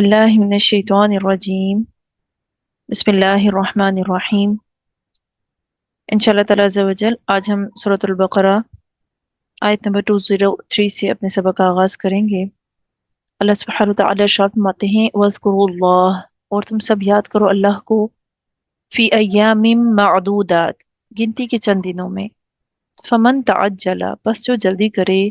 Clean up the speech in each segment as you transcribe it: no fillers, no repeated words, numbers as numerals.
बिल्लाहि मिनश्शैतानिर्रजीम बिस्मिल्लाहिर्रहमानिर्रहीम। इंशाअल्लाह ताला अज़्ज़ा वजल आज हम सूरतुल बक़रा आयत नंबर 203 से अपने सबक का आगाज़ करेंगे। अल्लाह सुब्हानहु व तआला इरशाद फरमाते हैं, वज़्कुरुल्लाह, और तुम सब याद करो अल्लाह को, फ़ी अय्यामिम मअदूदात, गिनती के चंद दिनों में। फमन तअज्जला, बस जो जल्दी करे,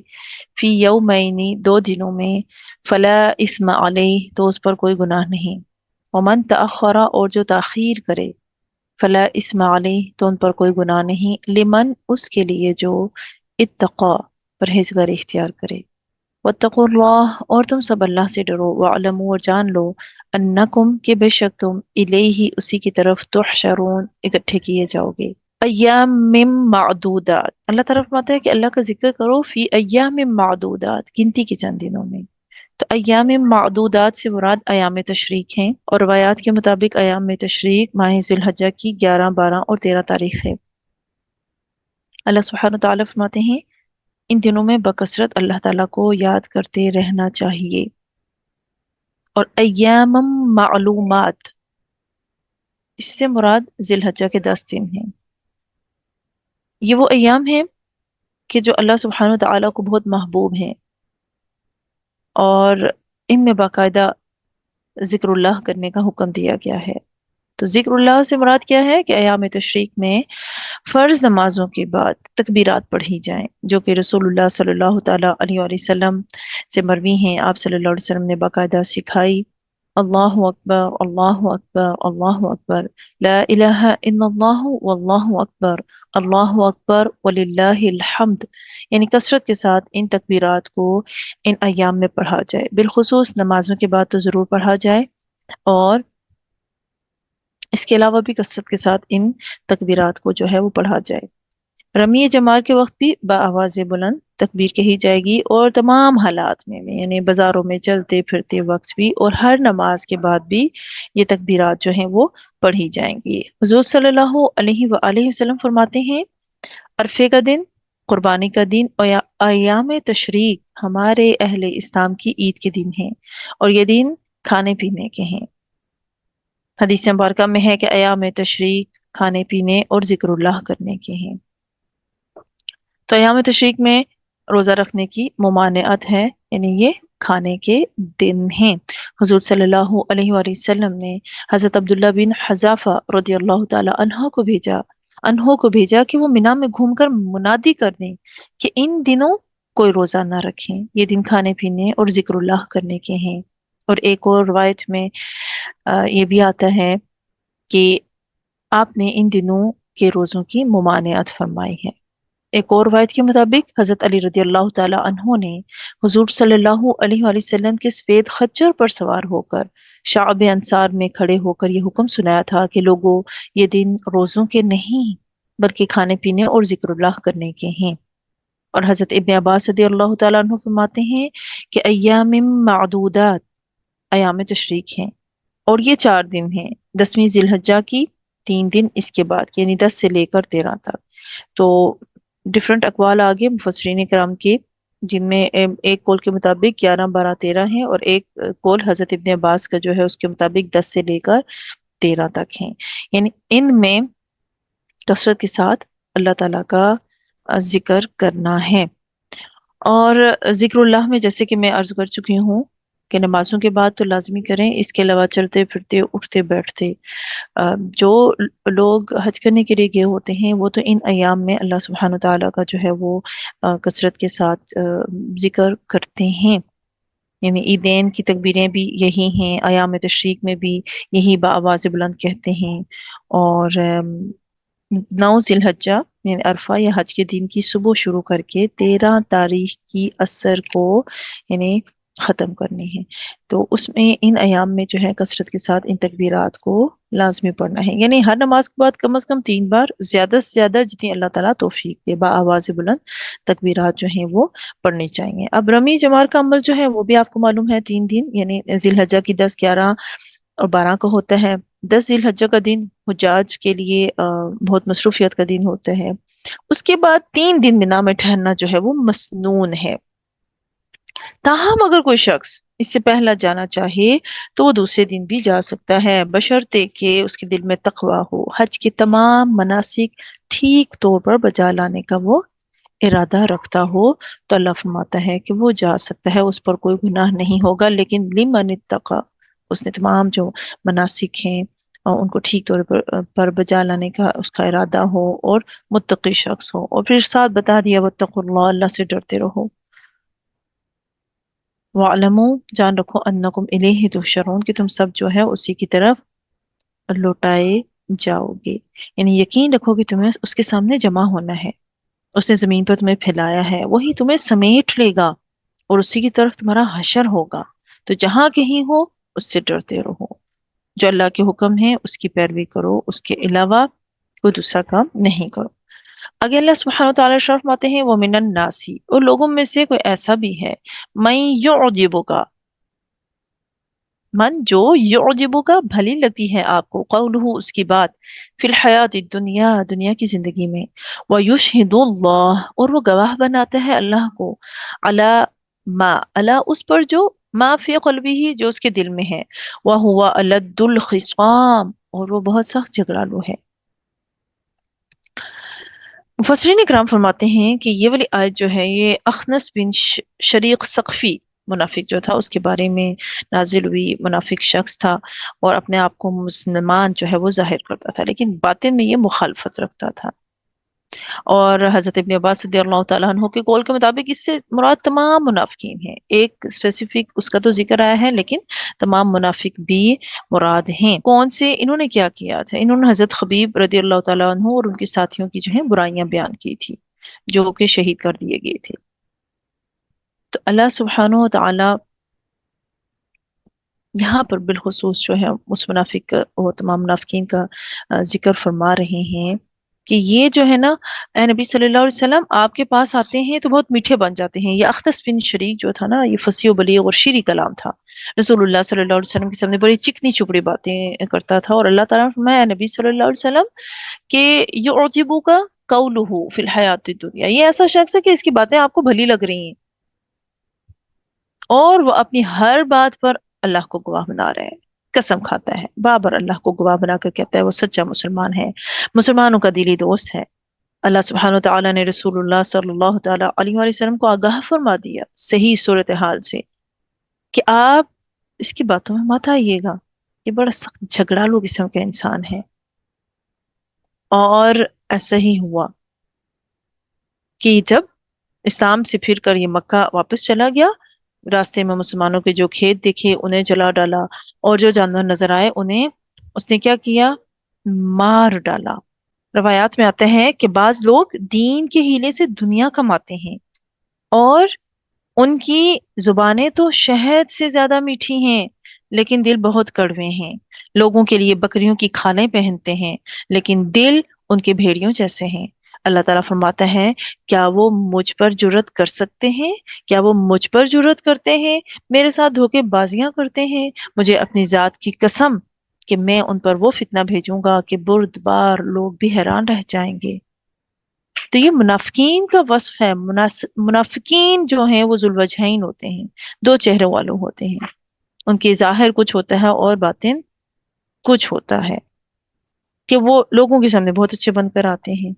फ़ी यौमैनि, 2 दिनों में, फ़ला इस्म अलैह, तो उस पर कोई गुनाह नहीं। वमन तअख़्ख़रा, और जो ताख़ीर करे, फला इस्म अलैह, तो उन पर कोई गुनाह नहीं। लिमन, उसके लिए जो इत्तक़ा, परहेज़गारी इख्तियार करे। वत्तक़ुल्लाह, और तुम सब अल्लाह से डरो। वअलमू, और जान लो, अन्नकुम, के बेशक तुम, इलैहि, उसी की तरफ, तुहशरून, इकट्ठे किए जाओगे। अय्याम मिम मादूदात, अल्लाह ताला फरमाता है कि अल्लाह का जिक्र करो, फी अय्याम मिम मादूदात, गिनती के चंद दिनों में। तो अय्याम मादूदात से मुराद अयाम तशरीक हैं, और रवायात के मुताबिक अयाम तशरीक माह ज़िलहज्जा की 11, 12 और 13 तारीख है। अल्लाह सुब्हानहु व तआला फरमाते हैं, इन दिनों में बकसरत अल्लाह ताला को याद करते रहना चाहिए। और अय्याम मालूमात, इससे मुराद ज़िलहज्जा के 10 दिन हैं। ये वो अय्याम हैं कि जो अल्लाह सुब्हानहु व तआला को बहुत महबूब हैं, और इनमें बाकायदा जिक्रुल्लाह करने का हुक्म दिया गया है। तो जिक्रुल्लाह से मुराद क्या है कि अयाम तशरीक में फ़र्ज नमाजों के बाद तकबीरात पढ़ी जाएं, जो कि रसूलुल्लाह सल्लल्लाहु ताला अलैहि वसल्लम से मरवी हैं। आप सल्लल्लाहु अलैहि वसल्लम ने बाकायदा सिखाई, अल्लाहु अकबर, अल्लाहु अकबर, अल्लाहु अकबर, ला इलाहा इल्लल्लाहु वल्लाहु अकबर, अल्लाहु अकबर वलिल्लाहिल हम्द। यानी कसरत के साथ इन तकबीरात को इन अय्याम में पढ़ा जाए, बिलखुसूस नमाजों के बाद तो ज़रूर पढ़ा जाए, और इसके अलावा भी कसरत के साथ इन तकबीरात को जो है वो पढ़ा जाए। रमी जमार के वक्त भी बाआवाज़ बुलंद तकबीर कही जाएगी, और तमाम हालात में यानी बाजारों में चलते फिरते वक्त भी, और हर नमाज के बाद भी ये तकबीरात जो हैं वो पढ़ी जाएंगी। हुज़ूर सल्लल्लाहु अलैहि वसल्लम फरमाते हैं, अरफे का दिन, कुर्बानी का दिन और अयाम तशरीक हमारे अहले इस्लाम की ईद के दिन हैं, और ये दिन खाने पीने के हैं। हदीस मुबारका में है कि अयाम तशरीक खाने पीने और जिक्रुल्लाह करने के हैं। तो अयाम तशरीक में रोज़ा रखने की मुमानियत है, यानी ये खाने के दिन हैं। हुज़ूर सल्लल्लाहु अलैहि वसल्लम ने हज़रत अब्दुल्ला बिन हज़ाफ़ा रज़ियल्लाहु ताला अन्हो को भेजा कि वो मिना में घूमकर मुनादी कर दें कि इन दिनों कोई रोज़ा ना रखें, ये दिन खाने पीने और जिक्रुल्लाह करने के हैं। और एक और रवायत में ये भी आता है कि आपने इन दिनों के रोज़ों की मुमानियत फरमाई है। एक और रवायत के मुताबिक हज़रत अली रदियल्लाहु ताला अन्हो ने हुज़ूर सल्लल्लाहु अलैहि वसल्लम के सफेद खच्चर पर सवार होकर शाअब अंसार में खड़े होकर ये हुक्म सुनाया था कि लोगों, ये दिन रोज़ों के नहीं बल्कि खाने पीने और जिक्रुल्लाह करने के हैं। और हज़रत इब्न अब्बास रदियल्लाहु ताला अन्हु फरमाते हैं कि अय्यामिम मादूदात, अयाम तशरीक हैं, और ये 4 दिन हैं, 10वीं जिलहज्जा की 3 दिन इसके बाद, यानी 10 से लेकर 13 तक। तो डिफरेंट अकवाल आगे मुफस्सिरीन कराम के, जिनमें एक कौल के मुताबिक 11, 12, 13 है, और एक कौल हजरत इब्ने अब्बास का जो है उसके मुताबिक 10 से लेकर 13 तक है। यानी इनमें कसरत के साथ अल्लाह ताला का जिक्र करना है। और जिक्रुल्लाह में जैसे कि मैं अर्ज कर चुकी हूँ कि नमाजों के बाद तो लाजमी करें, इसके अलावा चलते फिरते उठते बैठते जो लोग हज करने के लिए गए होते हैं वो तो इन अयाम में अल्लाह सुब्हानहु व तआला का जो है वो कसरत के साथ जिक्र करते हैं। यानी ईदैन की तकबीरें भी यही हैं, अयाम तशरीक में भी यही बाआवाज़ बुलंद कहते हैं। और 9 जिलहज्जा यानी अरफा या हज के दिन की सुबह शुरू करके 13 तारीख की असर को यानी ख़त्म करनी है। तो उसमें इन अयाम में जो है कसरत के साथ इन तकबीरात को लाजमी पढ़ना है, यानी हर नमाज के बाद कम से कम 3 बार, ज़्यादा से ज़्यादा जितनी अल्लाह ताला तौफीक दे, बाआवाज़ बुलंद तकबीरात जो हैं वो पढ़नी चाहिए। अब रमी जमार का अमल जो है वो भी आपको मालूम है 3 दिन, यानी जिलहज्जा की 10, 11 और 12 को होता है। 10 जिलहज्जा का दिन हुज्जाज के लिए बहुत मसरूफियत का दिन होता है। उसके बाद 3 दिन मिना में ठहरना जो है वो मसनून है। ताहम अगर कोई शख्स اس سے پہلا جانا چاہے تو وہ دوسرے دن بھی جا سکتا ہے، بشرطے کہ اس کے دل میں تقوی ہو، حج کے تمام مناسک ٹھیک طور پر بجا لانے کا وہ ارادہ رکھتا ہو، تو اللہ فرماتا ہے کہ وہ جا سکتا ہے، اس پر کوئی گناہ نہیں ہوگا۔ لیکن لمن اتقا، اس نے تمام جو مناسک ہیں اور ان کو ٹھیک طور پر بجا لانے کا اس کا ارادہ ہو اور متقی شخص ہو۔ اور پھر ساتھ بتا دیا واتقوا اللہ، اللہ سے ڈرتے رہو۔ وَاعْلَمُوا، جان رکھو، انکم الیہ تحشرون، کہ تم سب جو ہے اسی کی طرف لوٹائے جاؤ گے، یعنی یقین رکھو کہ تمہیں اس کے سامنے جمع ہونا ہے، اس نے زمین پر تمہیں پھیلایا ہے، وہی تمہیں سمیٹ لے گا اور اسی کی طرف تمہارا حشر ہوگا۔ تو جہاں کہیں ہو اس سے ڈرتے رہو، جو اللہ کے حکم ہے اس کی پیروی کرو، اس کے علاوہ کوئی دوسرا کام نہیں کرو۔ آگے اللہ سبحانہ وتعالی ارشاد فرماتے ہیں وَمِنَ النَّاسِ، اور لوگوں میں سے کوئی ایسا بھی ہے، مَن يُعْجِبُكَ، من جو يعجبك بھلی لگتی ہے آپ کو، قولہ اس کی بات، فی الحیات الدنیا دنیا کی زندگی میں، وَيُشْهِدُ اللَّهُ اور وہ گواہ بناتا ہے اللہ کو، علی ما اللہ اس پر جو ما فی قلبہ جو اس کے دل میں ہے، وَهُوَ أَلَدُّ الْخِصَامِ اور وہ بہت سخت جھگڑالو ہے۔ مفسرین اکرام فرماتے ہیں کہ یہ والی آیت جو ہے یہ اخنس بن شریق ثقفی منافق جو تھا اس کے بارے میں نازل ہوئی۔ منافق شخص تھا اور اپنے آپ کو مسلمان جو ہے وہ ظاہر کرتا تھا، لیکن باطن میں یہ مخالفت رکھتا تھا۔ اور حضرت ابن عباس رضی اللہ تعالیٰ عنہ کے قول کے مطابق اس سے مراد تمام منافقین ہیں، ایک اسپیسیفک اس کا تو ذکر آیا ہے لیکن تمام منافق بھی مراد ہیں۔ کون سے؟ انہوں نے کیا کیا تھا؟ انہوں نے حضرت خبیب رضی اللہ تعالیٰ عنہ اور ان کے ساتھیوں کی جو ہے برائیاں بیان کی تھی، جو کہ شہید کر دیے گئے تھے۔ تو اللہ سبحانہ و تعالیٰ یہاں پر بالخصوص جو ہے اس منافق اور تمام منافقین کا ذکر فرما رہے ہیں کہ یہ جو ہے نا، اے نبی صلی اللہ علیہ وسلم آپ کے پاس آتے ہیں تو بہت میٹھے بن جاتے ہیں۔ یہ اختص بن شریک جو تھا نا، یہ فصیح و بلیغ اور شیریں کلام تھا، رسول اللہ صلی اللہ علیہ وسلم کے سامنے بڑی چکنی چپڑی باتیں کرتا تھا، اور اللہ تعالیٰ نے فرمایا اے نبی صلی اللہ علیہ وسلم کہ یعجبک قولہ فی الحیات الدنیا، یہ ایسا شخص ہے کہ اس کی باتیں آپ کو بھلی لگ رہی ہیں اور وہ اپنی ہر بات پر اللہ کو گواہ بنا رہے ہیں، قسم کھاتا ہے، بابر اللہ کو گواہ بنا کر کہتا ہے وہ سچا مسلمان ہے، مسلمانوں کا دلی دوست ہے۔ اللہ سبحانہ و تعالیٰ نے رسول اللہ صلی اللہ تعالیٰ علیہ وآلہ وسلم کو آگاہ فرما دیا صحیح صورتحال سے کہ آپ اس کی باتوں میں مت آئیے گا، یہ بڑا سخت جھگڑالو قسم کا انسان ہے۔ اور ایسا ہی ہوا کہ جب اسلام سے پھر کر یہ مکہ واپس چلا گیا، راستے میں مسلمانوں کے جو کھیت دیکھے انہیں جلا ڈالا، اور جو جانور نظر آئے انہیں اس نے کیا کیا؟ مار ڈالا۔ روایات میں آتا ہے کہ بعض لوگ دین کے ہیلے سے دنیا کماتے ہیں اور ان کی زبانیں تو شہد سے زیادہ میٹھی ہیں لیکن دل بہت کڑوے ہیں، لوگوں کے لیے بکریوں کی کھالیں پہنتے ہیں لیکن دل ان کے بھیڑیوں جیسے ہیں۔ اللہ تعالیٰ فرماتا ہے کیا وہ مجھ پر جرت کر سکتے ہیں؟ کیا وہ مجھ پر جرت کرتے ہیں؟ میرے ساتھ دھوکے بازیاں کرتے ہیں؟ مجھے اپنی ذات کی قسم کہ میں ان پر وہ فتنہ بھیجوں گا کہ بردبار لوگ بھی حیران رہ جائیں گے۔ تو یہ منافقین کا وصف ہے۔ منافقین جو ہیں وہ ذوالوجہین ہوتے ہیں، دو چہروں والوں ہوتے ہیں، ان کے ظاہر کچھ ہوتا ہے اور باطن کچھ ہوتا ہے، کہ وہ لوگوں کے سامنے بہت اچھے بن کر آتے ہیں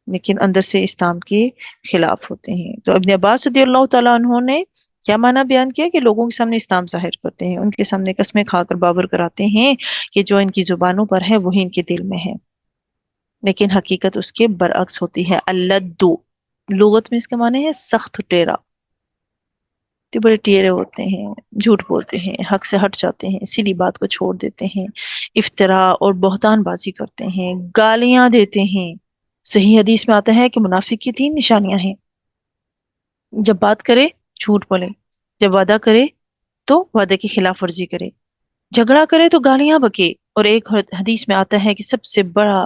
لیکن اندر سے اسلام کے خلاف ہوتے ہیں۔ تو ابن عباس رضی اللہ تعالیٰ عنہ نے کیا معنی بیان کیا کہ لوگوں کے سامنے اسلام ظاہر کرتے ہیں، ان کے سامنے قسمیں کھا کر بابر کراتے ہیں کہ جو ان کی زبانوں پر ہے وہی ان کے دل میں ہے، لیکن حقیقت اس کے برعکس ہوتی ہے۔ اللدو لغت میں اس کا معنی ہے سخت ٹیرا، تو بڑے ٹیرے ہوتے ہیں، جھوٹ بولتے ہیں، حق سے ہٹ جاتے ہیں، سیدھی بات کو چھوڑ دیتے ہیں، افطرا اور بہتان بازی کرتے ہیں، گالیاں دیتے ہیں۔ صحیح حدیث میں آتا ہے کہ منافق کی 3 نشانیاں ہیں، جب بات کرے جھوٹ بولے، جب وعدہ کرے تو وعدے کی خلاف ورزی کرے، جھگڑا کرے تو گالیاں بکے، اور ایک حدیث میں آتا ہے کہ سب سے بڑا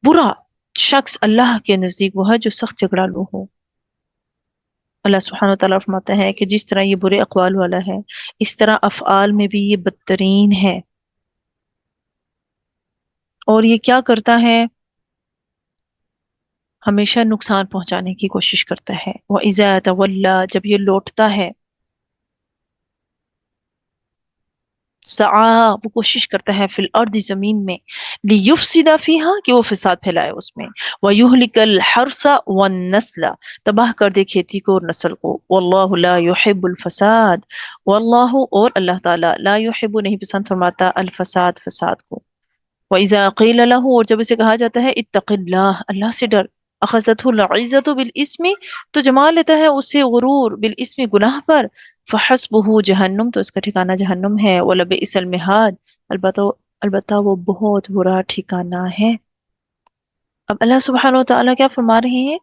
برا شخص اللہ کے نزدیک وہ ہے جو سخت جھگڑالو ہو۔ اللہ سبحانہ وتعالیٰ فرماتا ہے کہ جس طرح یہ برے اقوال والا ہے اس طرح افعال میں بھی یہ بدترین ہے، اور یہ کیا کرتا ہے؟ ہمیشہ نقصان پہنچانے کی کوشش کرتا ہے۔ وَإِذَا تَوَلَّى جب یہ لوٹتا ہے، सआ वो कोशिश करता है फिल अर्द जमीन में लियुफसिदा फीहा कि वो फसाद फैलाए उसमें वयुहलिकल हर्सा वन नस्ला तबाह कर दे खेती को और नस्ल को वल्लाहु ला युहिब्बुल फसाद वल्लाहु और अल्लाह ताला ला युहिब्बु नहीं पसंद फरमाता अल फसाद फसाद को वइज़ा क़ील लहू और जब इसे कहा जाता है इत्तक़िल्लाह अल्लाह से डर अखज़तहु लइज़्ज़तु बिल इस्मि तो जमा लेता है उसे गुरूर बिल इस्मि गुनाह पर फहस्बुहु जहन्नुम तो इसका ठिकाना जहन्नुम है वलबिअसल मिहाद अलबत्ता अलबत्ता वो बहुत बुरा ठिकाना है। अब अल्लाह सुब्हानहु व तआला क्या फरमा रहे हैं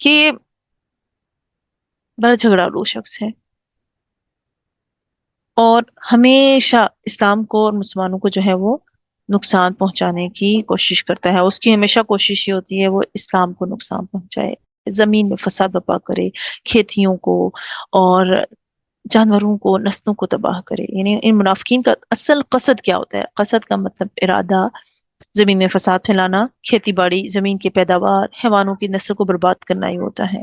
कि बड़ा झगड़ालू शख्स है और हमेशा इस्लाम को और मुसलमानों को जो है वो नुकसान पहुंचाने की कोशिश करता है। उसकी हमेशा कोशिश ये होती है वो इस्लाम को नुकसान पहुंचाए, जमीन में फसाद बर्पा करे, खेतियों को और जानवरों को, नस्लों को तबाह करे। यानी इन मुनाफिकीन का असल कसद क्या होता है? कसद का मतलब इरादा जमीन में फसाद फैलाना, खेती बाड़ी, जमीन की पैदावार, हैवानों की नस्ल को बर्बाद करना ही होता है।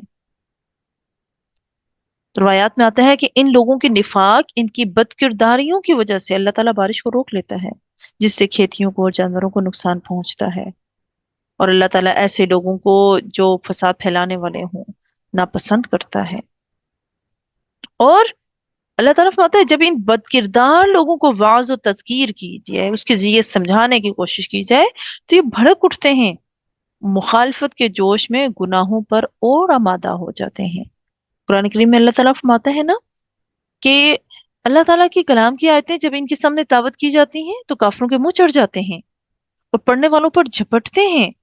तो रवायात में आता है कि इन लोगों के निफाक, इनकी बदकिरदारियों की वजह से अल्लाह ताला बारिश को रोक लेता है, जिससे खेतियों को और जानवरों को नुकसान पहुंचता है। और अल्लाह ताला ऐसे लोगों को जो फसाद फैलाने वाले हों नापसंद करता है। और अल्लाह ताला फरमाता है जब इन बदकिरदार लोगों को वाज और तज़कीर की जाए, उसके ज़रिए समझाने की कोशिश की जाए, तो ये भड़क उठते हैं, मुखालफत के जोश में गुनाहों पर और आमादा हो जाते हैं। कुरान करीम में अल्लाह ताला फरमाता है ना कि अल्लाह ताला की कलाम की आयतें जब इनके सामने तावत की जाती हैं तो काफरों के मुंह चढ़ जाते हैं और पढ़ने वालों पर झपटते हैं।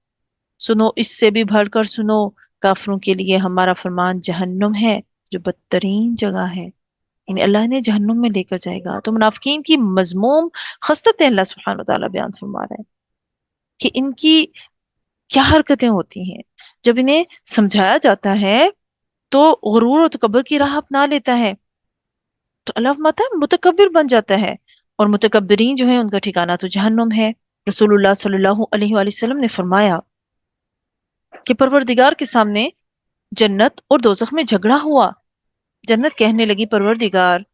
सुनो, इससे भी भरकर सुनो, काफरों के लिए हमारा फरमान जहन्नुम है जो बदतरीन जगह है। यानी अल्लाह ने जहन्नुम में लेकर जाएगा। तो मुनाफिकीन की मजमूम खसलतें अल्लाह सुब्हानहु व तआला बयान फरमा रहा है कि इनकी क्या हरकतें होती हैं। जब इन्हें समझाया जाता है तो गुरूर और तकब्बुर की राह अपना लेता है, तो अल्लाह फरमाता है मुतकब्बिर बन जाता है। और मुतकब्बिरीन जो है उनका ठिकाना तो जहन्नुम है। रसूलुल्लाह सल्लल्लाहु अलैहि वसल्लम ने फरमाया कि परवरदिगार के सामने जन्नत और दोज़ख में झगड़ा हुआ। जन्नत कहने लगी, परवरदिगार,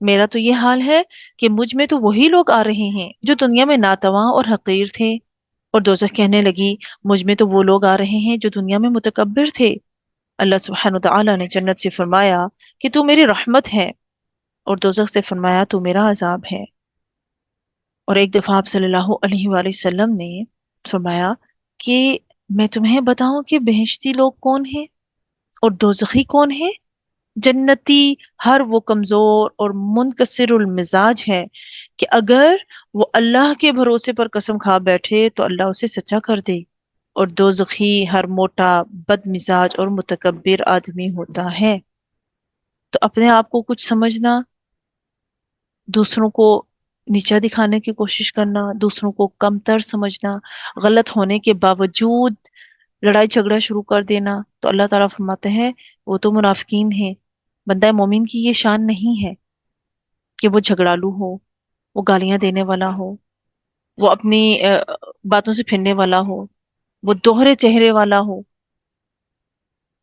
मेरा तो ये हाल है कि मुझ में तो वही लोग आ रहे हैं जो दुनिया में नातवा और हकीर थे। और दोज़ख कहने लगी, मुझ में तो वो लोग आ रहे हैं जो दुनिया में मुतकब्बिर थे। अल्लाह सुब्हानहु व तआला ने जन्नत से फरमाया कि तू मेरी रहमत है, और दोज़ख से फरमाया तू मेरा अजाब है। और एक दफा आप सल्लल्लाहु अलैहि वसल्लम ने फरमाया कि मैं तुम्हें बताऊं कि बेहेश्ती लोग कौन हैं और दोज़खी कौन है। जन्नती हर वो कमजोर और मुनकसिरुल मिजाज है कि अगर वो अल्लाह के भरोसे पर कसम खा बैठे तो अल्लाह उसे सच्चा कर दे। और दोज़खी हर मोटा, बदमिजाज और मुतकब्बिर आदमी होता है। तो अपने आप को कुछ समझना, दूसरों को नीचा दिखाने की कोशिश करना, दूसरों को कमतर समझना, गलत होने के बावजूद लड़ाई झगड़ा शुरू कर देना, तो अल्लाह ताला फरमाते हैं वो तो मुनाफिकीन है। बंदा मोमिन की ये शान नहीं है कि वो झगड़ालू हो, वो गालियां देने वाला हो, वो अपनी बातों से फिरने वाला हो, वो दोहरे चेहरे वाला हो।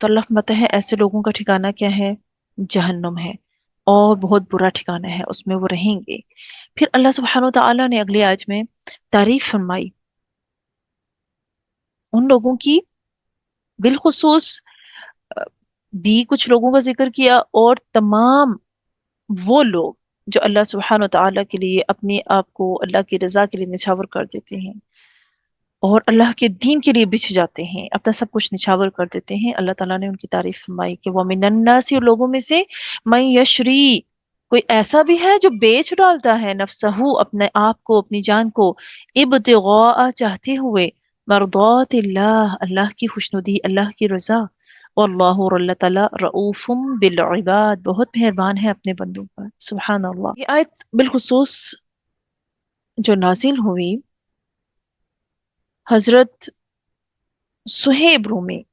तो अल्लाह फरमाता है ऐसे लोगों का ठिकाना क्या है? जहन्नुम है, और बहुत बुरा ठिकाना है, उसमें वो रहेंगे। फिर अल्लाह सुब्हानहु व तआला ने अगली आयत में तारीफ फरमाई उन लोगों की, बिलखुसूस अ, भी कुछ लोगों का जिक्र किया, और तमाम वो लोग जो अल्लाह सुब्हानहु व तआला के लिए अपने आप को अल्लाह की रजा के लिए निछावर कर देते हैं और अल्लाह के दीन के लिए बिछ जाते हैं, अपना सब कुछ निछावर कर देते हैं। अल्लाह ताला ने उनकी तारीफ फरमाई कि वह मिनन्नासी, लोगों में से मैं यशरी, कोई ऐसा भी है जो बेच डालता है नफ्सहू, अपने आप को, अपनी जान को, इब्तिगा, चाहते हुए, मरदातिल्लाह, अल्लाह की खुशनुदी, अल्लाह की रजा। वल्लाहु, और अल्लाह ताला रऊफुम बिल इबाद, बहुत मेहरबान है अपने बंदों पर। सुभान अल्लाह। ये आयत बिलखुसूस जो नाजिल हुई हजरत सुहेब रूमी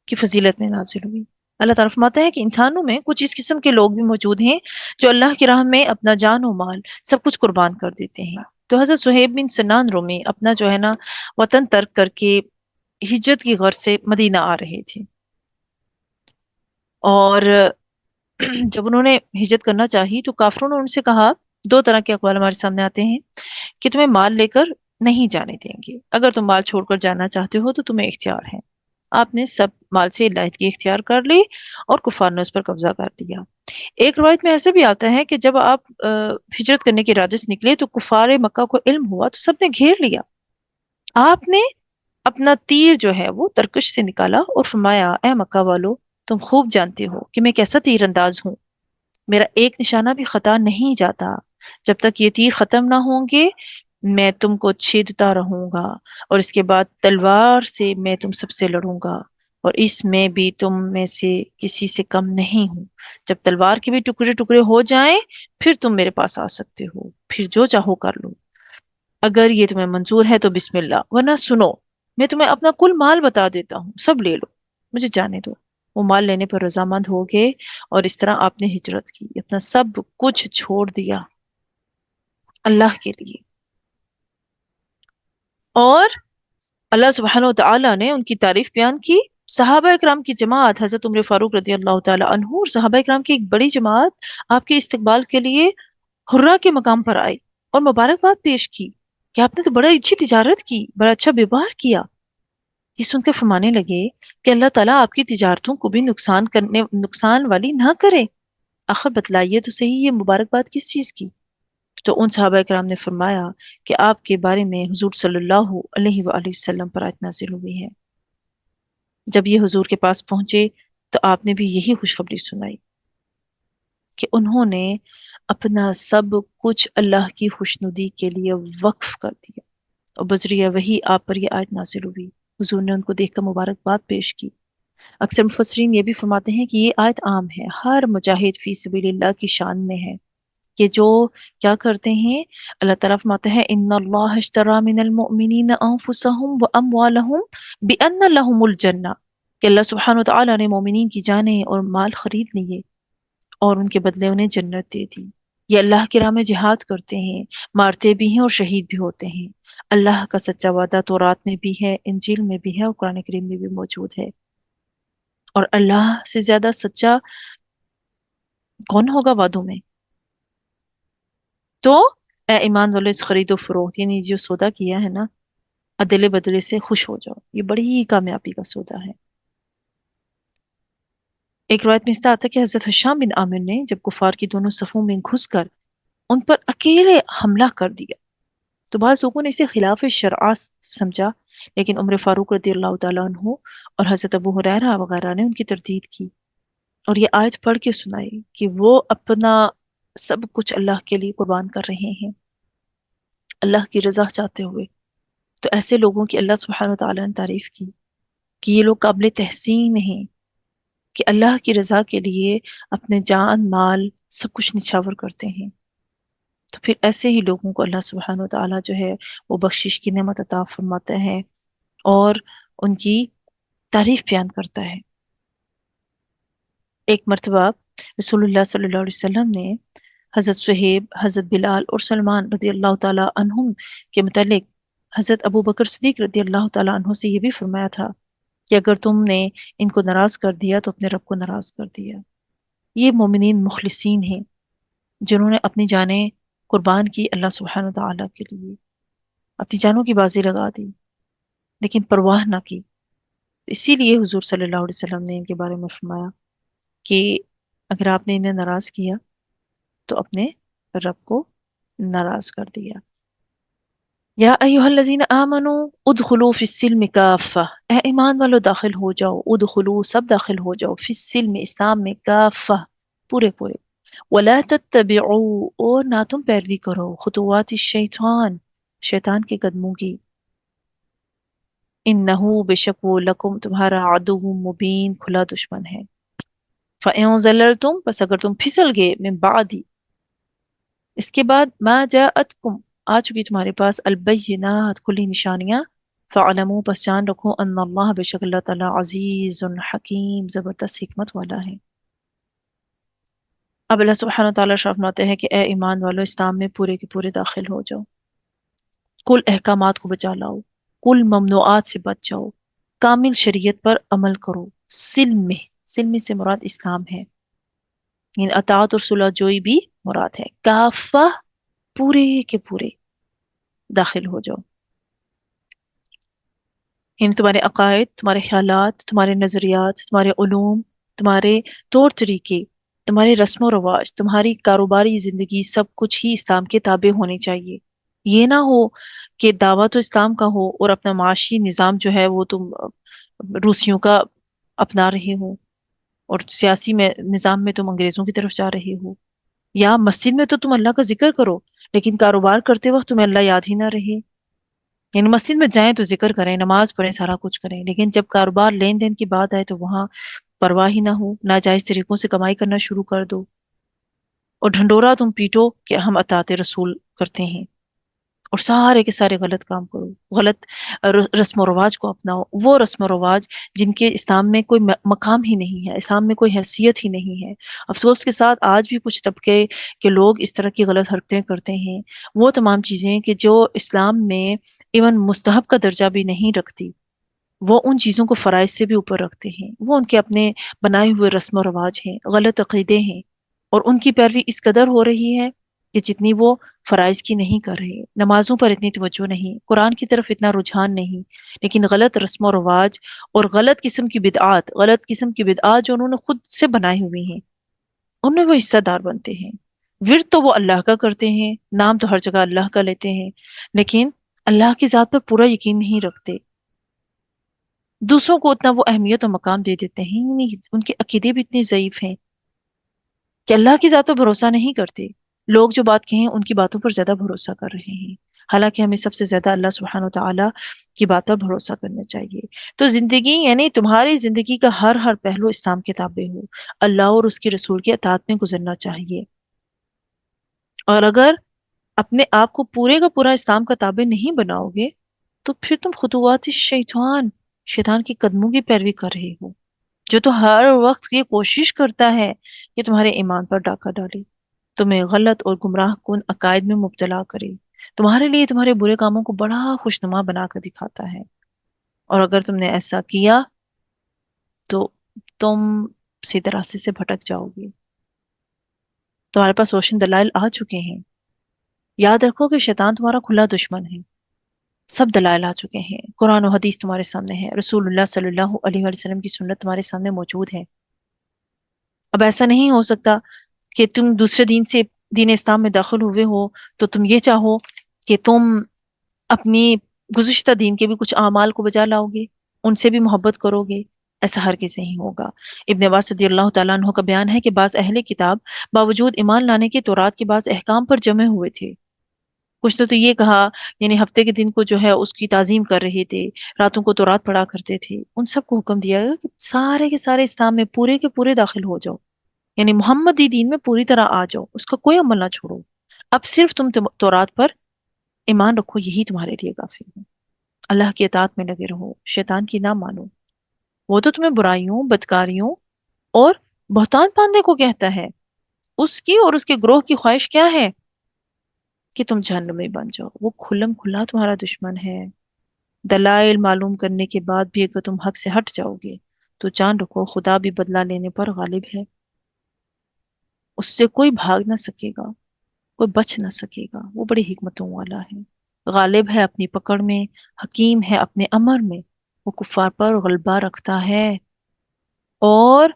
की फजीलत में नाजिल हुई। अल्लाह ताला फरमाता है कि इंसानों में कुछ इस किस्म के लोग भी मौजूद हैं जो अल्लाह की राह में अपना जान और माल सब कुछ कुर्बान कर देते हैं। तो हजरत सुहेब बिन सनान रूमी अपना जो है ना वतन तर्क करके हिजरत की गर्ज से मदीना आ रहे थे। और जब उन्होंने हिजरत करना चाही तो काफिरों ने उनसे कहा دو طرح کے اقوال ہمارے سامنے آتے ہیں کہ تمہیں مال لے کر نہیں جانے دیں گے، اگر تم مال چھوڑ کر جانا چاہتے ہو تو تمہیں اختیار ہے۔ آپ نے سب مال سے علیحدگی اختیار کر لی اور کفار نے اس پر قبضہ کر لیا۔ ایک روایت میں ایسے بھی آتا ہے کہ جب آپ ہجرت کرنے کے ارادے سے نکلے تو کفار مکہ کو علم ہوا تو سب نے گھیر لیا۔ آپ نے اپنا تیر جو ہے وہ ترکش سے نکالا اور فرمایا، اے مکہ والو، تم خوب جانتے ہو کہ میں کیسا تیر انداز ہوں، میرا ایک نشانہ بھی خطا نہیں جاتا، جب تک یہ تیر ختم نہ ہوں گے میں تم کو چھیدتا رہوں گا، اور اس کے بعد تلوار سے میں تم سب سے لڑوں گا، اور اس میں بھی تم میں سے کسی سے کم نہیں ہوں۔ جب تلوار کے بھی ٹکڑے ٹکڑے ہو جائیں پھر تم میرے پاس آ سکتے ہو، پھر جو چاہو کر لو، اگر یہ تمہیں منظور ہے تو بسم اللہ، ورنہ سنو، میں تمہیں اپنا کل مال بتا دیتا ہوں، سب لے لو، مجھے جانے دو۔ وہ مال لینے پر رضامند ہو گئے اور اس طرح آپ نے ہجرت کی، اپنا سب کچھ چھوڑ دیا اللہ کے لیے۔ اور اللہ سبحانہ و تعالیٰ نے ان کی تعریف بیان کی۔ صحابہ اکرام کی جماعت حضرت عمر فاروق رضی اللہ تعالیٰ عنہ اور صحابہ اکرام کی ایک بڑی جماعت آپ کے استقبال کے لیے حرہ کے مقام پر آئی اور مبارکباد پیش کی کہ آپ نے تو بڑا اچھی تجارت کی، بڑا اچھا بیوہار کیا۔ یہ سن کر فرمانے لگے کہ اللہ تعالیٰ آپ کی تجارتوں کو بھی نقصان والی نہ کرے، آخر بتلائیے تو صحیح یہ مبارکباد کس چیز کی؟ تو ان صحابہ کرام نے فرمایا کہ آپ کے بارے میں حضور صلی اللہ علیہ وآلہ وسلم پر آیت نازل ہوئی ہے۔ جب یہ حضور کے پاس پہنچے تو آپ نے بھی یہی خوشخبری سنائی کہ انہوں نے اپنا سب کچھ اللہ کی خوشنودی کے لیے وقف کر دیا، اور بذریعہ وہی آپ پر یہ آیت نازل ہوئی۔ حضور نے ان کو دیکھ کر مبارکباد پیش کی۔ اکثر مفسرین یہ بھی فرماتے ہیں کہ یہ آیت عام ہے، ہر مجاہد فی سبیل اللہ کی شان میں ہے، کہ جو کیا کرتے ہیں، اللہ تعالیٰ فرماتا ہے ان اللہ اشترى من المؤمنین انفسهم واموالهم بان لهم الجنہ، کہ اللہ سبحانہ وتعالیٰ نے مومنین کی جانیں اور مال خرید لیے اور ان کے بدلے انہیں جنت دے دی۔ یہ اللہ کی راہ میں جہاد کرتے ہیں، مارتے بھی ہیں اور شہید بھی ہوتے ہیں۔ اللہ کا سچا وعدہ تورات میں بھی ہے، انجیل میں بھی ہے اور قرآن کریم میں بھی موجود ہے، اور اللہ سے زیادہ سچا کون ہوگا وعدوں میں؟ تو اے ایمان والے، اس خرید و فروخت یعنی جو سودا کیا ہے نا، عدلے بدلے سے خوش ہو جاؤ، یہ بڑی ہی کامیابی کا سودا ہے۔ ایک روایت میں اس طرح آتا ہے کہ حضرت حشام بن عامر نے جب کفار کی دونوں صفوں میں گھس کر ان پر اکیلے حملہ کر دیا تو بعض لوگوں نے اسے خلاف شرع سمجھا، لیکن عمر فاروق رضی اللہ تعالیٰ عنہ اور حضرت ابو ہریرہ وغیرہ نے ان کی تردید کی اور یہ آیت پڑھ کے سنائی کہ وہ اپنا سب کچھ اللہ کے لیے قربان کر رہے ہیں، اللہ کی رضا چاہتے ہوئے۔ تو ایسے لوگوں کی اللہ سبحانہ وتعالیٰ نے تعریف کی کہ یہ لوگ قابل تحسین ہیں، کہ اللہ کی رضا کے لیے اپنے جان مال سب کچھ نچھاور کرتے ہیں۔ تو پھر ایسے ہی لوگوں کو اللہ سبحانہ وتعالیٰ جو ہے وہ بخشش کی نعمت عطا فرماتا ہے اور ان کی تعریف بیان کرتا ہے۔ ایک مرتبہ رسول اللہ صلی اللہ علیہ وسلم نے حضرت صہیب، حضرت بلال اور سلمان رضی اللہ تعالیٰ عنہم کے متعلق حضرت ابو بکر صدیق رضی اللہ تعالیٰ عنہ سے یہ بھی فرمایا تھا کہ اگر تم نے ان کو ناراض کر دیا تو اپنے رب کو ناراض کر دیا۔ یہ مومنین مخلصین ہیں جنہوں نے اپنی جانیں قربان کی اللہ سبحانہ وتعالیٰ کے لیے، اپنی جانوں کی بازی لگا دی لیکن پرواہ نہ کی۔ اسی لیے حضور صلی اللہ علیہ وسلم نے ان کے بارے میں فرمایا کہ اگر آپ نے انہیں ناراض کیا تو اپنے رب کو ناراض کر دیا۔ یا ایھا الذین آمنوا ادخلوا فی السلم کافہ، اے ایمان والو داخل ہو جاؤ، ادخلوا سب داخل ہو جاؤ، فی السلم اسلام میں، کافہ پورے پورے، ولا تتبعوا اور نہ تم پیروی کرو خطوات الشیطان شیطان کے قدموں کی، انہو بے شک وہ لکم تمہارا عدو مبین کھلا دشمن ہے۔ فَإِن زَلَلْتُمْ پس اگر تم پھسل گئے من بعد اس کے بعد ما جاءتکم آ چکی تمہارے پاس البینات کھلی نشانیاں، فَعْلَمُوا پس جان رکھو ان اللہ بے شک اللہ تعالیٰ عزیز حکیم زبردست حکمت والا ہے۔ اب اللہ سبحانہ وتعالیٰ فرماتے ہیں کہ اے ایمان والو اسلام میں پورے کے پورے داخل ہو جاؤ، کل احکامات کو بچا لاؤ، کل ممنوعات سے بچ جاؤ، کامل شریعت پر عمل کرو، سلم سے مراد اسلام ہے، یعنی اطاعت اور صلح جوئی بھی مراد ہے۔ کافہ पूरे के पूरे दाखिल हो जाओ। यानी तुम्हारे अकायद, तुम्हारे ख्यालात, तुम्हारे नज़रियात, तुम्हारे उलूम, तुम्हारे तौर तरीके, तुम्हारे रस्म व रवाज, तुम्हारी कारोबारी जिंदगी, सब कुछ ही इस्लाम के ताबे होने चाहिए। ये ना हो कि दावा तो इस्लाम का हो और अपना माशी निज़ाम जो है वो तुम रूसियों का अपना रहे हो, और सियासी में निज़ाम में तुम अंग्रेजों की तरफ जा रहे हो। या मस्जिद में तो तुम अल्लाह का जिक्र करो, लेकिन कारोबार करते वक्त तुम्हें अल्लाह याद ही ना रहे। यानी मस्जिद में जाएं तो जिक्र करें, नमाज पढ़ें, सारा कुछ करें, लेकिन जब कारोबार लेन देन की बात आए तो वहां परवाह ही ना हो, नाजायज तरीकों से कमाई करना शुरू कर दो और ढंडोरा तुम पीटो कि हम अताते रसूल करते हैं, और सारे के सारे गलत काम करो, गलत रस्म रवाज को अपनाओ, वो रस्म रवाज जिनके इस्लाम में कोई मकाम ही नहीं है, इस्लाम में कोई हैसियत ही नहीं है। अफसोस के साथ आज भी कुछ तबके के लोग इस तरह की गलत हरकतें करते हैं। वो तमाम चीजें कि जो इस्लाम में इवन मुस्तहब का दर्जा भी नहीं रखती, वो उन चीजों को फराइज से भी ऊपर रखते हैं। वो उनके अपने बनाए हुए रस्म रवाज हैं, गलत अकीदे हैं, और उनकी पैरवी इस कदर हो रही है कि जितनी वो फराइज की नहीं कर रहे। नमाजों पर इतनी तवज्जो नहीं, कुरान की तरफ इतना रुझान नहीं, लेकिन गलत रस्म रवाज और गलत किस्म की बिदआत जो उन्होंने खुद से बनाई हुई हैं, उनमें वो हिस्सेदार बनते हैं। विर्द तो वो अल्लाह का करते हैं, नाम तो हर जगह अल्लाह का लेते हैं, लेकिन अल्लाह की जात पर पूरा यकीन नहीं रखते। दूसरों को उतना वो अहमियत और मकाम दे देते हैं ही नहीं, उनके अकीदे भी इतने ज़ईफ हैं कि अल्लाह की ज़ात पर भरोसा नहीं करते। लोग जो बात कहें उनकी बातों पर ज्यादा भरोसा कर रहे हैं, हालांकि हमें सबसे ज्यादा अल्लाह सुब्हानो तआला की बात पर भरोसा करना चाहिए। तो जिंदगी यानी तुम्हारी जिंदगी का हर हर पहलू इस्लाम के ताबे हो, अल्लाह और उसके रसूल की अतात में गुजरना चाहिए। और अगर अपने आप को पूरे का पूरा इस्लाम का ताबे नहीं बनाओगे, तो फिर तुम खुतुवात शैतान, शैतान के कदमों की पैरवी कर रहे हो, जो तो हर वक्त ये कोशिश करता है कि तुम्हारे ईमान पर डाका डाले, तुम्हें गलत और गुमराह कुन अकायद में मुब्तला करे, तुम्हारे लिए तुम्हारे बुरे कामों को बड़ा खुशनुमा बनाकर दिखाता है। और अगर तुमने ऐसा किया तो तुम सीधे रास्ते से भटक जाओगे। तुम्हारे पास रोशन दलाइल आ चुके हैं। याद रखो कि शैतान तुम्हारा खुला दुश्मन है। सब दलाइल आ चुके हैं, कुरान और हदीस तुम्हारे सामने है, रसूलुल्लाह सल्लल्लाहु अलैहि वसल्लम की सुन्नत तुम्हारे सामने मौजूद है। अब ऐसा नहीं हो सकता कि तुम दूसरे दीन से दीन इस्लाम में दाखिल हुए हो तो तुम ये चाहो कि तुम अपनी गुज़िश्ता दीन के भी कुछ अमाल को बजा लाओगे, उनसे भी मोहब्बत करोगे। ऐसा हरगिज़ नहीं होगा। इब्न अब्बास रदियल्लाहु ताला अन्हु का बयान है कि बाज़ अहले किताब बावजूद ईमान लाने के तौरात के बाज़ अहकाम पर जमे हुए थे। कुछ ने तो ये कहा, यानी हफ्ते के दिन को जो है उसकी ताजीम कर रहे थे, रातों को तौरात पढ़ा करते थे। उन सबको हुक्म दिया गया कि सारे के सारे इस्लाम में पूरे के पूरे दाखिल हो जाओ, यानी मोहम्मदी दीन में पूरी तरह आ जाओ, उसका कोई अमल ना छोड़ो। अब सिर्फ तुम तौरात पर ईमान रखो, यही तुम्हारे लिए काफी है। अल्लाह की अतात में लगे रहो, शैतान की ना मानो। वो तो तुम्हें बुराइयों, बदकारियों और बहतान बांधने को कहता है। उसकी और उसके ग्रोह की ख्वाहिश क्या है कि तुम जहन्नमी बन जाओ। वो खुल्लम खुल्ला तुम्हारा दुश्मन है। दलाइल मालूम करने के बाद भी अगर तुम हक से हट जाओगे तो जान रखो खुदा भी बदला लेने पर गालिब है। उससे कोई भाग ना सकेगा, कोई बच ना सकेगा। वो बड़ी हिकमतों वाला है, गालिब है अपनी पकड़ में, हकीम है अपने अमर में। वो कुफार पर गलबा रखता है और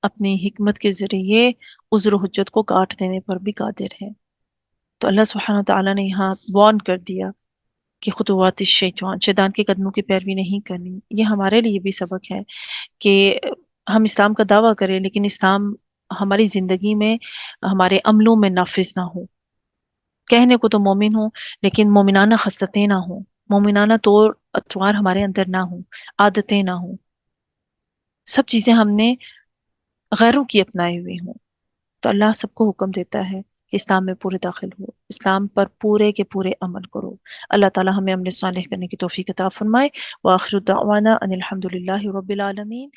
अपनी हिकमत के जरिए उज़्र हुज्जत को काट देने पर भी कादिर है। तो अल्लाह सुब्हानहू तआला ने यहाँ वार्न कर दिया कि खुतुवात शैतान, शैतान के कदमों की पैरवी नहीं करनी। ये हमारे लिए भी सबक है कि हम इस्लाम का दावा करें, लेकिन इस्लाम हमारी जिंदगी में, हमारे अमलों में नाफिज ना हो। कहने को तो मोमिन हो, लेकिन मोमिनाना खसलतें ना हो, मोमिनाना तौर अतवार हमारे अंदर ना हो, आदतें ना हो, सब चीजें हमने गैरों की अपनाई हुई हों। तो अल्लाह सबको हुक्म देता है कि इस्लाम में पूरे दाखिल हो, इस्लाम पर पूरे के पूरे अमल करो। अल्लाह ताला हमें अमल सालेह करने की तौफीक अता फरमाए। व आखिर दावाना अनिल हम्दुलिल्लाहि रब्बिल आलमीन।